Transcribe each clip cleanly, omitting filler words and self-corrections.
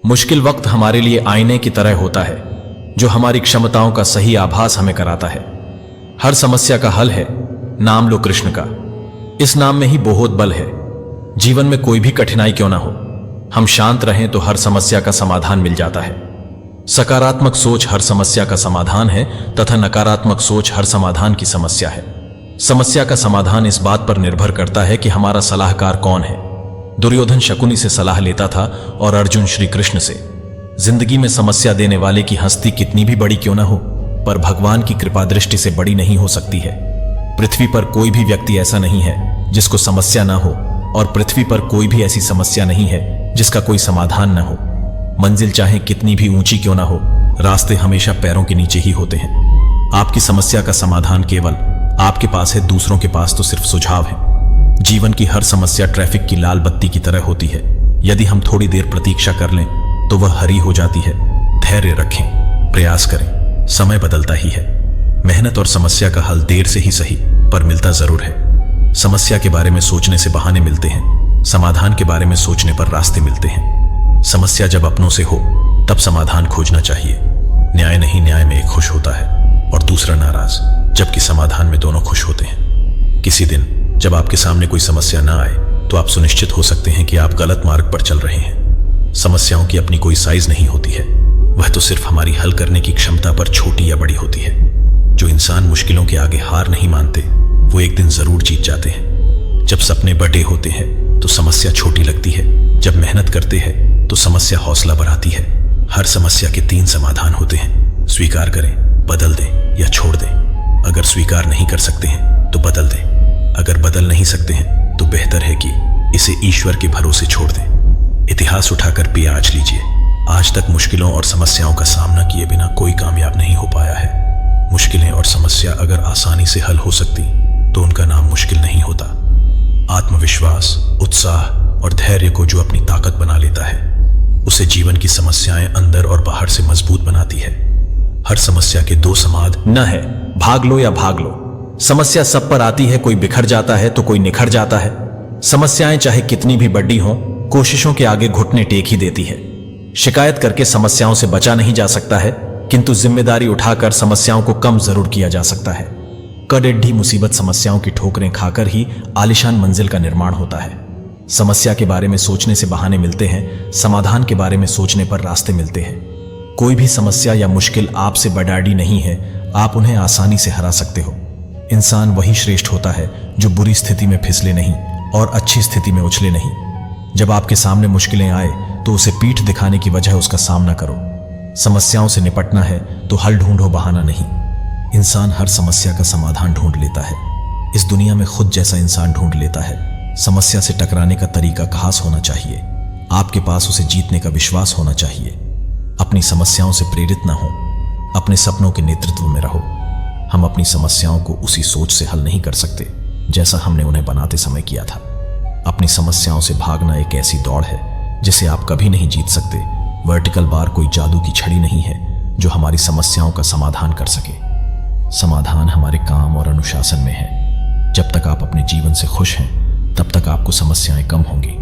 मुश्किल वक्त हमारे लिए आईने की तरह होता है, जो हमारी क्षमताओं का सही आभास हमें कराता है। हर समस्या का हल है, नाम लो कृष्ण का। इस नाम में ही बहुत बल है। जीवन में कोई भी कठिनाई क्यों ना हो, हम शांत रहें तो हर समस्या का समाधान मिल जाता है। सकारात्मक सोच हर समस्या का समाधान है तथा नकारात्मक सोच हर समाधान की समस्या है। समस्या का समाधान इस बात पर निर्भर करता है कि हमारा सलाहकार कौन है। दुर्योधन शकुनी से सलाह लेता था और अर्जुन श्री कृष्ण से। जिंदगी में समस्या देने वाले की हस्ती कितनी भी बड़ी क्यों ना हो, पर भगवान की कृपा दृष्टि से बड़ी नहीं हो सकती है। पृथ्वी पर कोई भी व्यक्ति ऐसा नहीं है जिसको समस्या ना हो, और पृथ्वी पर कोई भी ऐसी समस्या नहीं है जिसका कोई समाधान ना हो। मंजिल चाहे कितनी भी ऊंची क्यों ना हो, रास्ते हमेशा पैरों के नीचे ही होते हैं। आपकी समस्या का समाधान केवल आपके पास है, दूसरों के पास तो सिर्फ सुझाव है। जीवन की हर समस्या ट्रैफिक की लाल बत्ती की तरह होती है। यदि हम थोड़ी देर प्रतीक्षा कर लें तो वह हरी हो जाती है। धैर्य रखें, प्रयास करें, समय बदलता ही है। मेहनत और समस्या का हल देर से ही सही पर मिलता जरूर है। समस्या के बारे में सोचने से बहाने मिलते हैं, समाधान के बारे में सोचने पर रास्ते मिलते हैं। समस्या जब अपनों से हो तब समाधान खोजना चाहिए। न्याय नहीं, न्याय में एक खुश होता है और दूसरा नाराज, जबकि समाधान में दोनों खुश होते हैं। किसी दिन जब आपके सामने कोई समस्या ना आए तो आप सुनिश्चित हो सकते हैं कि आप गलत मार्ग पर चल रहे हैं। समस्याओं की अपनी कोई साइज नहीं होती है, वह तो सिर्फ हमारी हल करने की क्षमता पर छोटी या बड़ी होती है। जो इंसान मुश्किलों के आगे हार नहीं मानते वो एक दिन जरूर जीत जाते हैं। जब सपने बड़े होते हैं तो समस्या छोटी लगती है, जब मेहनत करते हैं तो समस्या हौसला बढ़ाती है। हर समस्या के 3 समाधान होते हैं, स्वीकार करें, बदल दें या छोड़ दें। अगर स्वीकार नहीं कर सकते हैं तो बदल दें। अगर बदल नहीं सकते हैं तो बेहतर है कि इसे ईश्वर के भरोसे छोड़ दें। इतिहास उठाकर पियाज लीजिए। आज तक मुश्किलों और समस्याओं का सामना किए बिना कोई कामयाब नहीं हो पाया है। मुश्किलें और समस्या अगर आसानी से हल हो सकती तो उनका नाम मुश्किल नहीं होता। आत्मविश्वास, उत्साह और धैर्य को जो अपनी ताकत बना लेता है, उसे जीवन की समस्याएं अंदर और बाहर से मजबूत बनाती है। हर समस्या के 2 समाधान न है, भाग लो या भाग लो। समस्या सब पर आती है, कोई बिखर जाता है तो कोई निखर जाता है। समस्याएं चाहे कितनी भी बड़ी हों, कोशिशों के आगे घुटने टेक ही देती है। शिकायत करके समस्याओं से बचा नहीं जा सकता है, किंतु जिम्मेदारी उठाकर समस्याओं को कम जरूर किया जा सकता है। कड़ेढ़ी मुसीबत समस्याओं की ठोकरें खाकर ही आलीशान मंजिल का निर्माण होता है। समस्या के बारे में सोचने से बहाने मिलते हैं, समाधान के बारे में सोचने पर रास्ते मिलते हैं। कोई भी समस्या या मुश्किल आपसे बड़ाड़ी नहीं है, आप उन्हें आसानी से हरा सकते हो। इंसान वही श्रेष्ठ होता है जो बुरी स्थिति में फिसले नहीं और अच्छी स्थिति में उछले नहीं। जब आपके सामने मुश्किलें आए तो उसे पीठ दिखाने की वजह उसका सामना करो। समस्याओं से निपटना है तो हल ढूंढो, बहाना नहीं। इंसान हर समस्या का समाधान ढूंढ लेता है। इस दुनिया में खुद जैसा इंसान ढूंढ लेता है। समस्या से टकराने का तरीका खास होना चाहिए। आपके पास उसे जीतने का विश्वास होना चाहिए। अपनी समस्याओं से प्रेरित ना हो, अपने सपनों के नेतृत्व में रहो। हम अपनी समस्याओं को उसी सोच से हल नहीं कर सकते जैसा हमने उन्हें बनाते समय किया था। अपनी समस्याओं से भागना एक ऐसी दौड़ है जिसे आप कभी नहीं जीत सकते। वर्टिकल बार कोई जादू की छड़ी नहीं है जो हमारी समस्याओं का समाधान कर सके। समाधान हमारे काम और अनुशासन में है। जब तक आप अपने जीवन से खुश हैं तब तक आपको समस्याएं कम होंगी।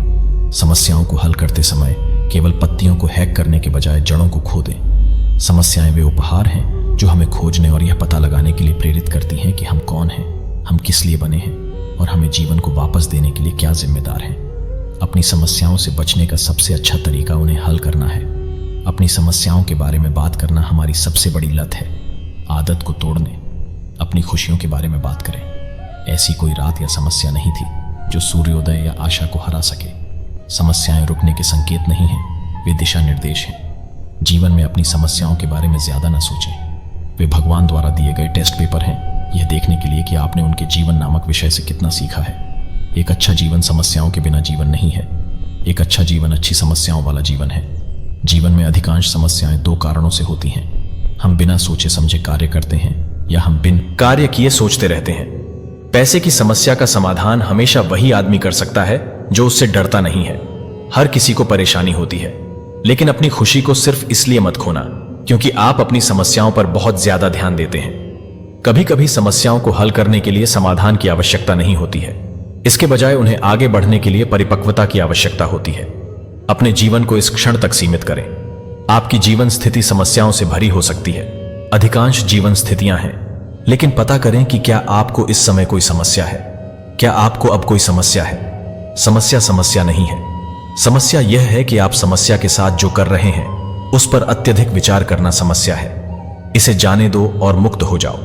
समस्याओं को हल करते समय केवल पत्तियों को हैक करने के बजाय जड़ों को खो दें। समस्याएं वे उपहार हैं जो हमें खोजने और यह पता लगाने के लिए प्रेरित करती हैं कि हम कौन हैं, हम किस लिए बने हैं और हमें जीवन को वापस देने के लिए क्या जिम्मेदार हैं। अपनी समस्याओं से बचने का सबसे अच्छा तरीका उन्हें हल करना है। अपनी समस्याओं के बारे में बात करना हमारी सबसे बड़ी लत है। आदत को तोड़ने, अपनी खुशियों के बारे में बात करें। ऐसी कोई रात या समस्या नहीं थी जो सूर्योदय या आशा को हरा सके। समस्याएं रुकने के संकेत नहीं हैं, वे दिशा निर्देश हैं। जीवन में अपनी समस्याओं के बारे में ज्यादा ना सोचें। वे भगवान द्वारा दिए गए टेस्ट पेपर हैं, यह देखने के लिए कि आपने उनके जीवन नामक विषय से कितना सीखा है। एक अच्छा जीवन समस्याओं के बिना जीवन नहीं है। एक अच्छा जीवन अच्छी समस्याओं वाला जीवन है। जीवन में अधिकांश समस्याएं 2 कारणों से होती हैं। हम बिना सोचे समझे कार्य करते हैं या हम बिन कार्य किए सोचते रहते हैं। पैसे की समस्या का समाधान हमेशा वही आदमी कर सकता है जो उससे डरता नहीं है। हर किसी को परेशानी होती है, लेकिन अपनी खुशी को सिर्फ इसलिए मत खोना क्योंकि आप अपनी समस्याओं पर बहुत ज्यादा ध्यान देते हैं। कभी कभी समस्याओं को हल करने के लिए समाधान की आवश्यकता नहीं होती है, इसके बजाय उन्हें आगे बढ़ने के लिए परिपक्वता की आवश्यकता होती है। अपने जीवन को इस क्षण तक सीमित करें। आपकी जीवन स्थिति समस्याओं से भरी हो सकती है, अधिकांश जीवन स्थितियां हैं, लेकिन पता करें कि क्या आपको इस समय कोई समस्या है। क्या आपको अब कोई समस्या है? समस्या नहीं है। समस्या यह है कि आप समस्या के साथ जो कर रहे हैं उस पर अत्यधिक विचार करना समस्या है। इसे जाने दो और मुक्त हो जाओ।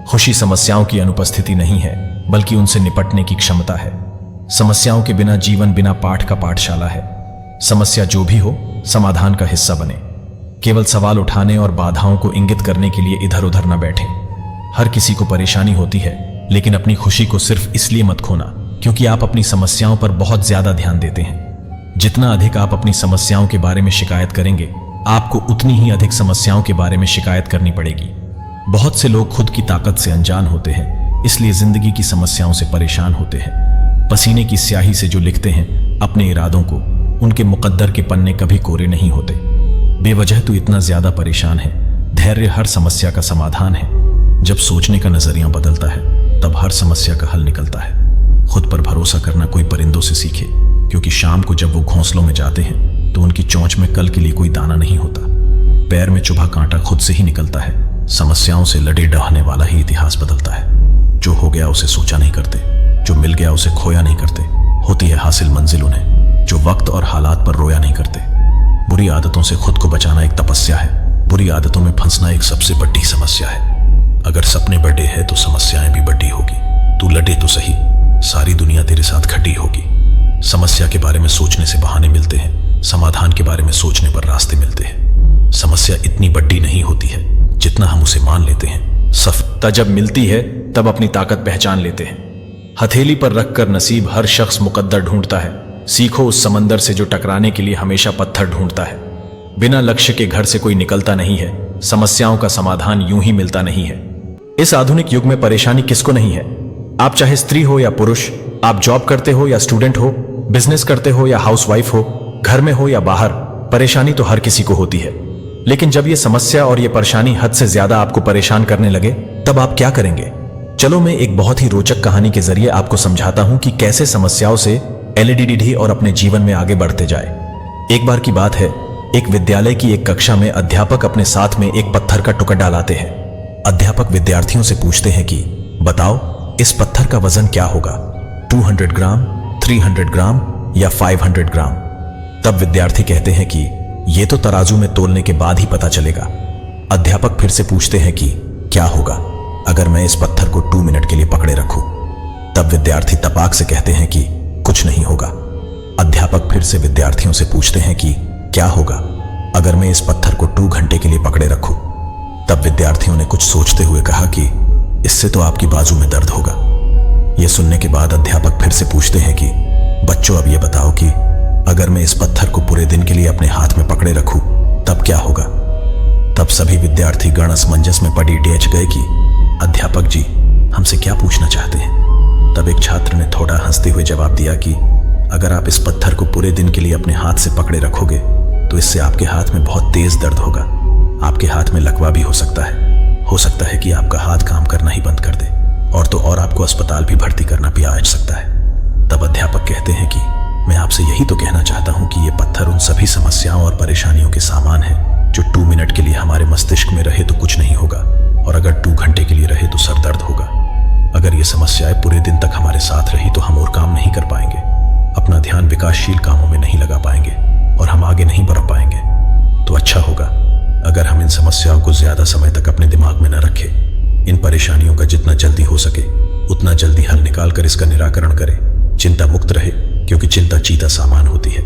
खुशी समस्याओं की अनुपस्थिति नहीं है, बल्कि उनसे निपटने की क्षमता है। समस्याओं के बिना जीवन बिना पाठ का पाठशाला है। समस्या जो भी हो, समाधान का हिस्सा बने। केवल सवाल उठाने और बाधाओं को इंगित करने के लिए इधर उधर न बैठें। हर किसी को परेशानी होती है, लेकिन अपनी खुशी को सिर्फ इसलिए मत खोना क्योंकि आप अपनी समस्याओं पर बहुत ज्यादा ध्यान देते हैं। जितना अधिक आप अपनी समस्याओं के बारे में शिकायत करेंगे, आपको उतनी ही अधिक समस्याओं के बारे में शिकायत करनी पड़ेगी। बहुत से लोग खुद की ताकत से अनजान होते हैं, इसलिए जिंदगी की समस्याओं से परेशान होते हैं। पसीने की स्याही से जो लिखते हैं अपने इरादों को, उनके मुकद्दर के पन्ने कभी कोरे नहीं होते। बेवजह तू इतना ज्यादा परेशान है। धैर्य हर समस्या का समाधान है। जब सोचने का नजरिया बदलता है, तब हर समस्या का हल निकलता है। खुद पर भरोसा करना कोई परिंदों से सीखे, क्योंकि शाम को जब वो घोंसलों में जाते हैं तो उनकी चोंच में कल के लिए कोई दाना नहीं होता। पैर में चुभा कांटा खुद से ही निकलता है। समस्याओं से लड़े डहाने वाला ही इतिहास बदलता है। जो हो गया उसे सोचा नहीं करते, जो मिल गया उसे खोया नहीं करते। होती है हासिल मंजिल उन्हें जो वक्त और हालात पर रोया नहीं करते। बुरी आदतों से खुद को बचाना एक तपस्या है। बुरी आदतों में फंसना एक सबसे बड़ी समस्या है। अगर सपने बड़े हैं तो समस्याएं भी बड़ी होगी। तू लड़े तो सही, सारी दुनिया तेरे साथ खड़ी होगी। समस्या के बारे में सोचने से बहाने मिलते हैं, समाधान के बारे में सोचने पर रास्ते मिलते हैं। समस्या इतनी बड़ी नहीं होती है जितना हम उसे मान लेते हैं। सफलता जब मिलती है तब अपनी ताकत पहचान लेते हैं। हथेली पर रखकर नसीब हर शख्स मुकद्दर ढूंढता है। सीखो उस समंदर से जो टकराने के लिए हमेशा पत्थर ढूंढता है। बिना लक्ष्य के घर से कोई निकलता नहीं है। समस्याओं का समाधान यूं ही मिलता नहीं है। इस आधुनिक युग में परेशानी किसको नहीं है? आप चाहे स्त्री हो या पुरुष, आप जॉब करते हो या स्टूडेंट हो, बिजनेस करते हो या हाउसवाइफ हो, घर में हो या बाहर, परेशानी तो हर किसी को होती है। लेकिन जब यह समस्या और यह परेशानी हद से ज्यादा आपको परेशान करने लगे, तब आप क्या करेंगे? चलो मैं एक बहुत ही रोचक कहानी के जरिए आपको समझाता हूं कि कैसे समस्याओं से एलईडी और अपने जीवन में आगे बढ़ते जाए। एक बार की बात है, एक विद्यालय की एक कक्षा में अध्यापक अपने साथ में एक पत्थर का टुकड़ा लाते हैं। अध्यापक विद्यार्थियों से पूछते हैं कि बताओ इस पत्थर का वजन क्या होगा, 200 ग्राम, 300 ग्राम या 500 ग्राम? तब विद्यार्थी कहते हैं कि यह तो तराजू में तोलने के बाद ही पता चलेगा। अध्यापक फिर से पूछते हैं कि क्या होगा अगर मैं इस पत्थर को 2 मिनट के लिए पकड़े रखूं? तब विद्यार्थी तपाक से कहते हैं कि कुछ नहीं होगा। अध्यापक फिर से विद्यार्थियों से पूछते हैं कि क्या होगा अगर मैं इस पत्थर को 2 घंटे के लिए पकड़े रखूं? तब विद्यार्थियों ने कुछ सोचते हुए कहा कि इससे तो आपकी बाजू में दर्द होगा। यह सुनने के बाद अध्यापक फिर से पूछते हैं कि बच्चों अब यह बताओ कि अगर मैं इस पत्थर को पूरे दिन के लिए अपने हाथ में पकड़े रखूं तब क्या होगा? तब सभी विद्यार्थी गण असमंजस में पड़ी डेच गए कि अध्यापक जी हमसे क्या पूछना चाहते हैं? तब एक छात्र ने थोड़ा हंसते हुए जवाब दिया कि अगर आप इस पत्थर को पूरे दिन के लिए अपने हाथ से पकड़े रखोगे तो इससे आपके हाथ में बहुत तेज दर्द होगा। आपके हाथ में लकवा भी हो सकता है कि आपका हाथ काम करना ही बंद कर दे, और तो और आपको अस्पताल भी भर्ती करना भी आ सकता है। तब अध्यापक कहते हैं कि मैं आपसे यही तो कहना चाहता हूं कि यह पत्थर उन सभी समस्याओं और परेशानियों के सामान है जो 2 मिनट के लिए हमारे मस्तिष्क में रहे तो कुछ नहीं होगा, और अगर 2 घंटे के लिए रहे तो सर दर्द होगा। अगर ये समस्याएं पूरे दिन तक हमारे साथ रही तो हम और काम नहीं कर पाएंगे, अपना ध्यान विकासशील कामों में नहीं लगा पाएंगे और हम आगे नहीं बढ़ पाएंगे। तो अच्छा होगा अगर हम इन समस्याओं को ज्यादा समय तक अपने दिमाग में न रखें। इन परेशानियों का जितना जल्दी हो सके उतना जल्दी हल निकाल कर इसका निराकरण करें। चिंता मुक्त रहे, क्योंकि चिंता चीता सामान होती है।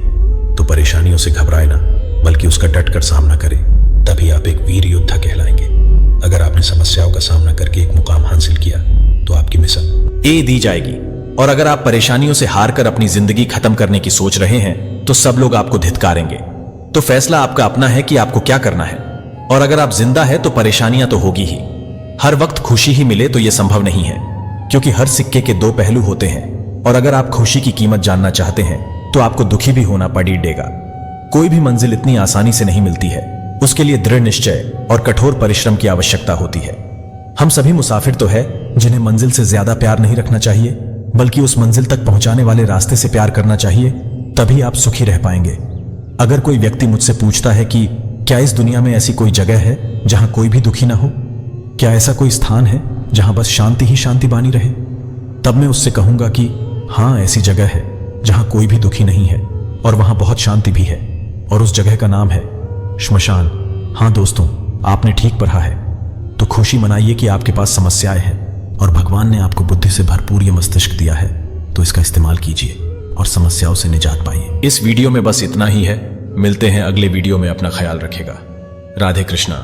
तो परेशानियों से घबराए ना, बल्कि उसका डटकर सामना करें, तभी आप एक वीर योद्धा कहलाएंगे। अगर आपने समस्याओं का सामना करके एक मुकाम हासिल किया तो आपकी मिशन ए दी जाएगी, और अगर आप परेशानियों से हार कर अपनी जिंदगी खत्म करने की सोच रहे हैं तो सब लोग आपको धिक्कारेंगे। तो फैसला आपका अपना है कि आपको क्या करना है। और अगर आप जिंदा है तो परेशानियां तो होगी ही। हर वक्त खुशी ही मिले तो यह संभव नहीं है, क्योंकि हर सिक्के के 2 पहलू होते हैं। और अगर आप खुशी की कीमत जानना चाहते हैं तो आपको दुखी भी होना पड़ेगा। कोई भी मंजिल इतनी आसानी से नहीं मिलती है, उसके लिए दृढ़ निश्चय और कठोर परिश्रम की आवश्यकता होती है। हम सभी मुसाफिर तो है जिन्हें मंजिल से ज्यादा प्यार नहीं रखना चाहिए, बल्कि उस मंजिल तक पहुंचाने वाले रास्ते से प्यार करना चाहिए, तभी आप सुखी रह पाएंगे। अगर कोई व्यक्ति मुझसे पूछता है कि क्या इस दुनिया में ऐसी कोई जगह है जहां कोई भी दुखी ना हो, क्या ऐसा कोई स्थान है जहां बस शांति ही शांति बानी रहे, तब मैं उससे कहूंगा कि हाँ, ऐसी जगह है जहां कोई भी दुखी नहीं है और वहां बहुत शांति भी है, और उस जगह का नाम है श्मशान। हाँ दोस्तों, आपने ठीक पढ़ा है। तो खुशी मनाइए कि आपके पास समस्याएं हैं और भगवान ने आपको बुद्धि से भरपूर ये मस्तिष्क दिया है, तो इसका इस्तेमाल कीजिए और समस्याओं से निजात पाइए। इस वीडियो में बस इतना ही है। मिलते हैं अगले वीडियो में। अपना ख्याल रखिएगा। राधे कृष्णा।